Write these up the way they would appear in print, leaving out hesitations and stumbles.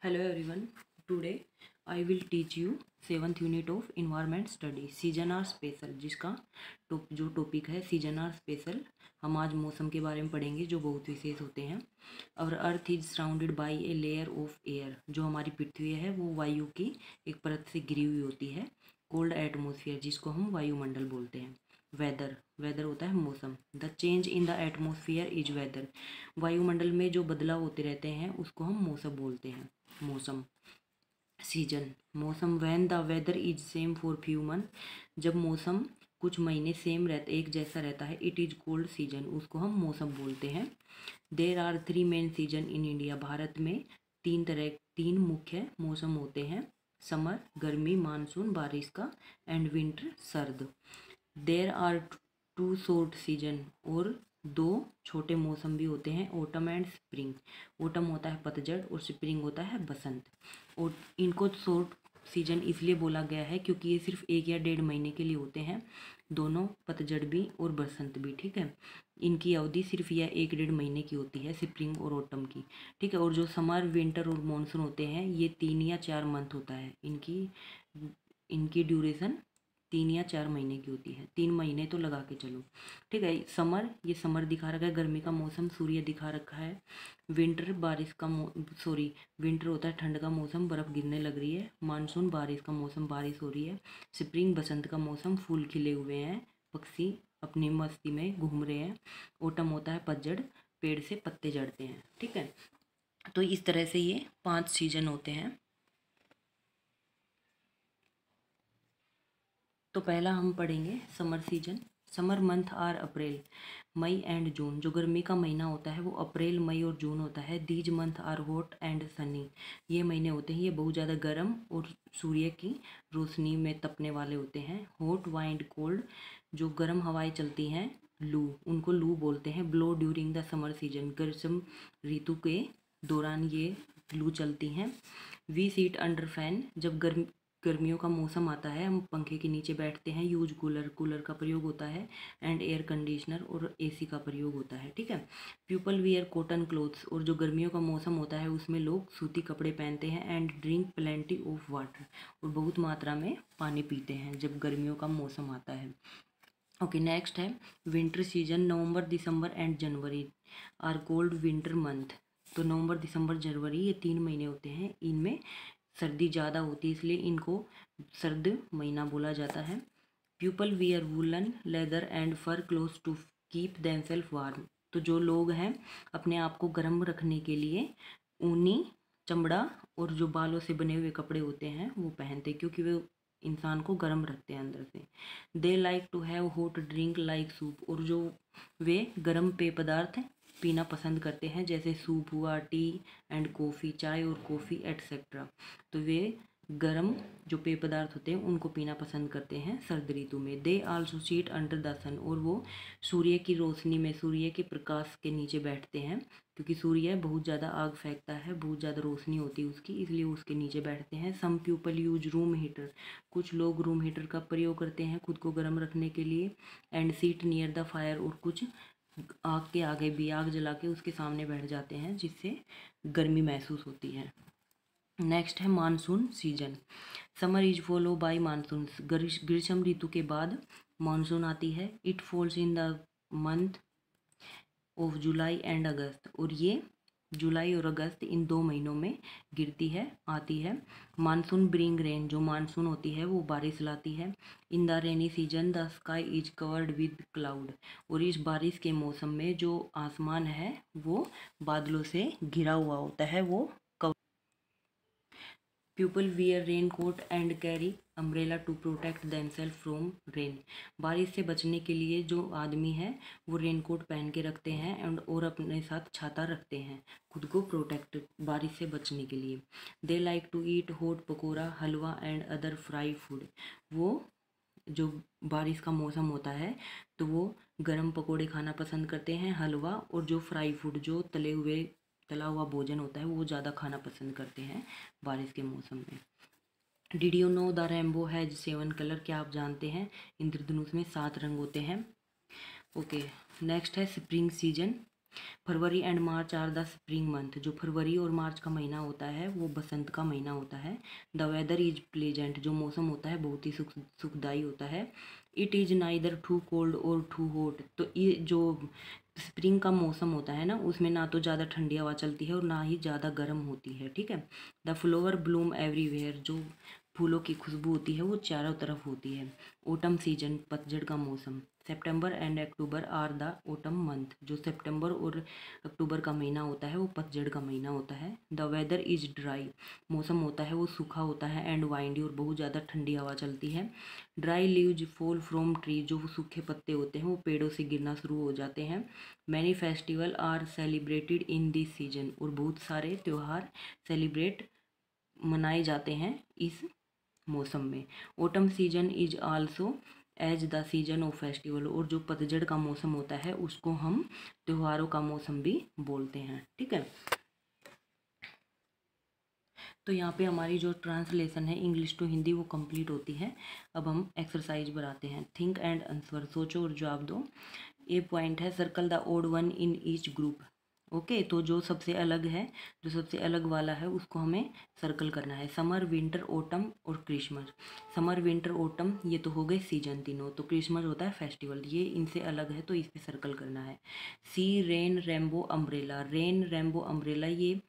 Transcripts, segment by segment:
Hello everyone. Today I will teach you 7th unit of environment study season are special जिसका जो topic है season are special. हम आज मौसम के बारे में पढ़ेंगे जो बहुत विशेष होते हैं। और earth is surrounded by a layer of air, जो हमारी पृथ्वी है वो वायु की एक परत से घिरी हुई होती है। कोल्ड एटमोसफियर जिसको हम वायुमंडल बोलते हैं। वेदर, वेदर होता है मौसम। The change in the atmosphere is whether, वायुमंडल में जो बदलाव होते रहते हैं उसको हम मौसम बोलते हैं। मौसम। सीजन, मौसम। When the weather is same for few month, जब मौसम कुछ महीने सेम रहता एक जैसा रहता है, इट इज कोल्ड सीजन, उसको हम मौसम बोलते हैं। There are 3 main season in India, Bharat में तीन मुख्य मौसम होते हैं। समर गर्मी, मानसून बारिश का, एंड विंटर सर्द। देर आर 2 शॉर्ट सीजन, और 2 छोटे मौसम भी होते हैं, ऑटम एंड स्प्रिंग। ऑटम होता है पतझड़ और स्प्रिंग होता है बसंत। और इनको शॉर्ट सीजन इसलिए बोला गया है क्योंकि ये सिर्फ 1 या 1.5 महीने के लिए होते हैं, दोनों पतझड़ भी और बसंत भी। ठीक है, इनकी अवधि सिर्फ यह 1-1.5 महीने की होती है, स्प्रिंग और ऑटम की। ठीक है, और जो समर विंटर और मानसून होते हैं ये 3 या 4 मंथ होता है। इनकी ड्यूरेशन 3 या 4 महीने की होती है, 3 महीने तो लगा के चलो। ठीक है, समर, ये समर दिखा रखा है, गर्मी का मौसम, सूर्य दिखा रखा है। विंटर बारिश का विंटर होता है ठंड का मौसम, बर्फ़ गिरने लग रही है। मानसून बारिश का मौसम, बारिश हो रही है। स्प्रिंग बसंत का मौसम, फूल खिले हुए हैं, पक्षी अपनी मस्ती में घूम रहे हैं। ऑटम होता है पतझड़, पेड़ से पत्ते झड़ते हैं। ठीक है, तो इस तरह से ये 5 सीजन होते हैं। तो पहला हम पढ़ेंगे summer season. Summer month are April, May and June, जो गर्मी का महीना होता है वो अप्रैल, मई और जून होता है। These month are hot and sunny, ये महीने होते हैं ये बहुत ज़्यादा गर्म और सूर्य की रोशनी में तपने वाले होते हैं। हॉट वाइंड कोल्ड, जो गर्म हवाएं चलती हैं, लू, उनको लू बोलते हैं। Blow during the summer season, ग्रीष्म ऋतु के दौरान ये लू चलती हैं। वी सीट अंडर फैन, जब गर्मियों का मौसम आता है हम पंखे के नीचे बैठते हैं। यूज कूलर, कूलर का प्रयोग होता है। एंड एयर कंडीशनर और एसी का प्रयोग होता है। ठीक है, पीपल वियर कॉटन क्लोथ्स, और जो गर्मियों का मौसम होता है उसमें लोग सूती कपड़े पहनते हैं। And drink plenty of water, और बहुत मात्रा में पानी पीते हैं जब गर्मियों का मौसम आता है। ओके, नेक्स्ट है winter season. November, December and January are cold winter month, तो नवंबर, दिसंबर, जनवरी ये 3 महीने होते हैं, इनमें सर्दी ज़्यादा होती है इसलिए इनको सर्द महीना बोला जाता है। People wear woollen, leather and fur clothes to keep themselves warm, तो जो लोग हैं अपने आप को गर्म रखने के लिए ऊनी चमड़ा और जो बालों से बने हुए कपड़े होते हैं वो पहनते, क्योंकि वे इंसान को गर्म रखते हैं अंदर से। They like to have hot drink like soup, और जो वे गर्म पेय पदार्थ पीना पसंद करते हैं जैसे सूप हुआ, टी एंड कॉफ़ी, चाय और कॉफ़ी एटसेट्रा, तो वे गर्म जो पेय पदार्थ होते हैं उनको पीना पसंद करते हैं सर्द ऋतु में। They also sit under the sun, और वो सूर्य की रोशनी में, सूर्य के प्रकाश के नीचे बैठते हैं, क्योंकि सूर्य बहुत ज़्यादा आग फेंकता है, बहुत ज़्यादा रोशनी होती है उसकी, इसलिए उसके नीचे बैठते हैं। Some people use room heater, कुछ लोग रूम हीटर का प्रयोग करते हैं खुद को गर्म रखने के लिए। And seat near the fire, और कुछ आग के आगे भी, आग जला के उसके सामने बैठ जाते हैं जिससे गर्मी महसूस होती है। नेक्स्ट है monsoon season. Summer is follow by monsoon, ग्रीष्म ऋतु के बाद मानसून आती है। It falls in the month of July and August, और ये जुलाई और अगस्त इन 2 महीनों में गिरती है, आती है। मानसून ब्रिंग रेन, जो मानसून होती है वो बारिश लाती है। In the rainy season the sky is covered with cloud, और इस बारिश के मौसम में जो आसमान है वो बादलों से घिरा हुआ होता है, वो people wear rain coat and carry umbrella to protect themselves from rain, बारिश से बचने के लिए जो आदमी है वो रेन कोट पहन के रखते हैं और अपने साथ छाता रखते हैं खुद को प्रोटेक्ट, बारिश से बचने के लिए। They like to eat hot pakora, halwa and other fry food, वो जो बारिश का मौसम होता है तो वो गर्म पकौड़े खाना पसंद करते हैं, हलवा, और जो फ्राई फूड, जो तला हुआ भोजन होता है वो ज़्यादा खाना पसंद करते हैं बारिश के मौसम में। Did you know the rainbow has 7 colour, क्या आप जानते हैं इंद्रधनुष में 7 रंग होते हैं। ओके, नेक्स्ट है spring season. February and March are the spring month, जो फरवरी और मार्च का महीना होता है वो बसंत का महीना होता है। द वेदर इज प्लेजेंट, जो मौसम होता है बहुत ही सुखदाई होता है। It is neither too cold और टू हॉट, तो ये जो स्प्रिंग का मौसम होता है ना, उसमें ना तो ज़्यादा ठंडी हवा चलती है और ना ही ज़्यादा गर्म होती है, ठीक है। द फ्लावर ब्लूम एवरीवेयर, जो फूलों की खुशबू होती है वो चारों तरफ होती है। ओटम सीजन, पतझड़ का मौसम। September and October are the autumn month, जो सितंबर और अक्टूबर का महीना होता है वो पतझड़ का महीना होता है। द वेदर इज ड्राई, मौसम होता है वो सूखा होता है। एंड वाइंडी, और बहुत ज़्यादा ठंडी हवा चलती है। Dry leaves fall from tree, जो सूखे पत्ते होते हैं वो पेड़ों से गिरना शुरू हो जाते हैं। Many festival are celebrated in this season, और बहुत सारे त्यौहार सेलिब्रेट मनाए जाते हैं इस मौसम में। Autumn season is also as the season of festival, और जो पतझड़ का मौसम होता है उसको हम त्योहारों का मौसम भी बोलते हैं, ठीक है। तो यहाँ पे हमारी जो ट्रांसलेशन है इंग्लिश टू हिंदी वो कंप्लीट होती है। अब हम एक्सरसाइज बनाते हैं। थिंक एंड आंसर, सोचो और जवाब दो। ए पॉइंट है, circle the odd one in each group. Okay, तो जो सबसे अलग है, जो सबसे अलग वाला है उसको हमें सर्कल करना है। समर, विंटर, ऑटम और क्रिसमस। समर, विंटर, ऑटम ये तो हो गए सीजन तीनों, तो क्रिसमस होता है फेस्टिवल, ये इनसे अलग है तो इस पे सर्कल करना है। See, rain, rainbow, umbrella. Rain, rainbow, umbrella ये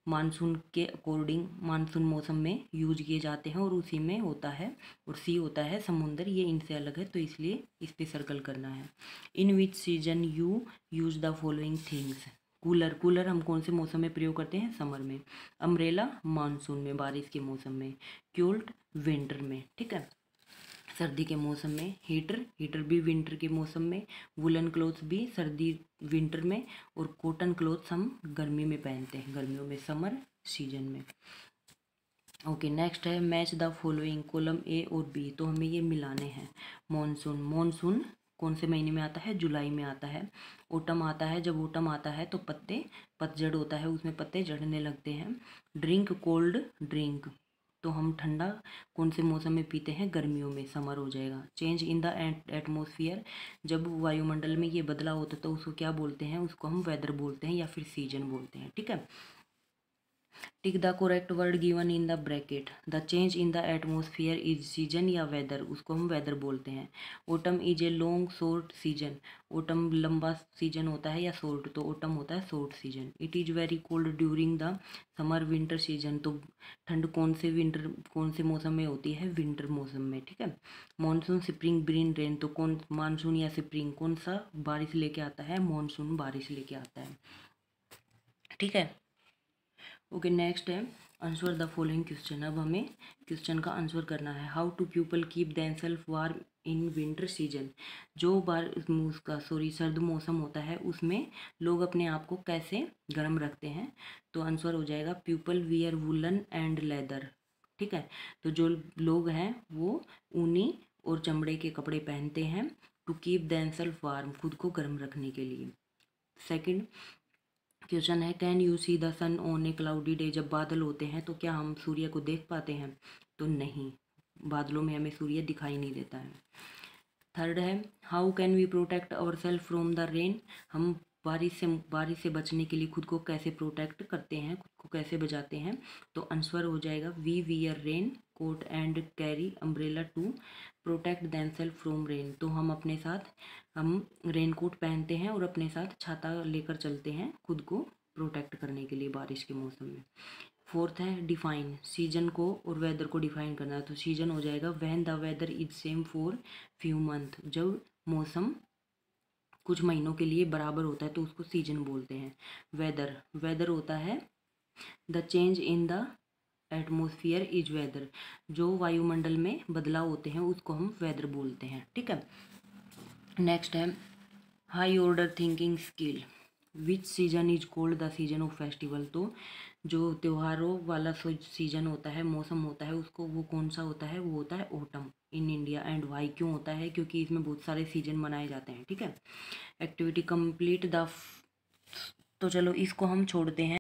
मानसून के अकॉर्डिंग मानसून मौसम में यूज किए जाते हैं और उसी में होता है। और सी होता है समुंदर, ये इनसे अलग है तो इसलिए इस पे सर्कल करना है। In which season you use the following things. Cooler, cooler हम कौन से मौसम में प्रयोग करते हैं? समर में। अम्ब्रेला मानसून में, बारिश के मौसम में। क्योल्ट विंटर में, ठीक है, सर्दी के मौसम में। हीटर, हीटर भी विंटर के मौसम में। वुलन क्लोथ्स भी सर्दी विंटर में। और कॉटन क्लोथ्स हम गर्मी में पहनते हैं, गर्मियों में, समर सीजन में। ओके, नेक्स्ट है match the following, column A और बी, तो हमें ये मिलाने हैं। मॉनसून, मॉनसून कौन से महीने में आता है? जुलाई में आता है। ओटम आता है, जब ओटम आता है तो पत्ते, पतझड़ होता है उसमें पत्ते झड़ने लगते हैं। ड्रिंक, कोल्ड ड्रिंक, तो हम ठंडा कौन से मौसम में पीते हैं? गर्मियों में, समर हो जाएगा। चेंज इन द एटमोसफियर, जब वायुमंडल में ये बदलाव होता है तो उसको क्या बोलते हैं? उसको हम वेदर बोलते हैं या फिर सीजन बोलते हैं, ठीक है। Tick the correct word given in the bracket. The change in the atmosphere is season या वेदर, उसको हम वेदर बोलते हैं। Autumn is a long short season, autumn लंबा सीजन होता है या शॉर्ट, तो ओटम होता है short season. It is very cold during the summer winter season, तो ठंड कौन से विंटर, कौन से मौसम में होती है? विंटर मौसम में, ठीक है। मानसून, स्प्रिंग, ब्रिंग, रेन, तो कौन मानसून या स्प्रिंग कौन सा बारिश लेके आता है? मानसून बारिश लेके आता है, ठीक है। ओके, नेक्स्ट है आंसर द फॉलोइंग क्वेश्चन। अब हमें क्वेश्चन का आंसर करना है। How to people keep themselves warm in winter season, जो उसका सर्द मौसम होता है उसमें लोग अपने आप को कैसे गर्म रखते हैं? तो आंसर हो जाएगा people wear woollen and leather, ठीक है। तो जो लोग हैं वो ऊनी और चमड़े के कपड़े पहनते हैं, टू कीप देमसेल्फ वार्म, खुद को गर्म रखने के लिए। सेकंड क्वेश्चन है, can you see the sun on a cloudy day, जब बादल होते हैं तो क्या हम सूर्य को देख पाते हैं? तो नहीं, बादलों में हमें सूर्य दिखाई नहीं देता है। थर्ड है, how can we protect our self from the rain, हम बारिश से बचने के लिए खुद को कैसे प्रोटेक्ट करते हैं, खुद को कैसे बचाते हैं? तो आंसर हो जाएगा we wear rain coat and carry umbrella to protect themselves from rain, तो हम अपने साथ हम रेन कोट पहनते हैं और अपने साथ छाता लेकर चलते हैं खुद को प्रोटेक्ट करने के लिए बारिश के मौसम में। फोर्थ है डिफाइन, सीजन को और वेदर को डिफाइन करना है, तो सीजन हो जाएगा when the weather is same for few month, जब मौसम कुछ महीनों के लिए बराबर होता है तो उसको सीजन बोलते हैं। वेदर, वेदर होता है the change in the atmosphere is whether, जो वायुमंडल में बदलाव होते हैं उसको हम वेदर बोलते हैं, ठीक है। नेक्स्ट है high order thinking skill, which season is called the season of festival, तो जो त्योहारों वाला सीजन होता है, मौसम होता है, उसको वो कौन सा होता है? वो होता है autumn in India. And why क्यों होता है? क्योंकि इसमें बहुत सारे सीजन मनाए जाते हैं, ठीक है। एक्टिविटी कंप्लीट द, तो चलो इसको हम छोड़ते हैं।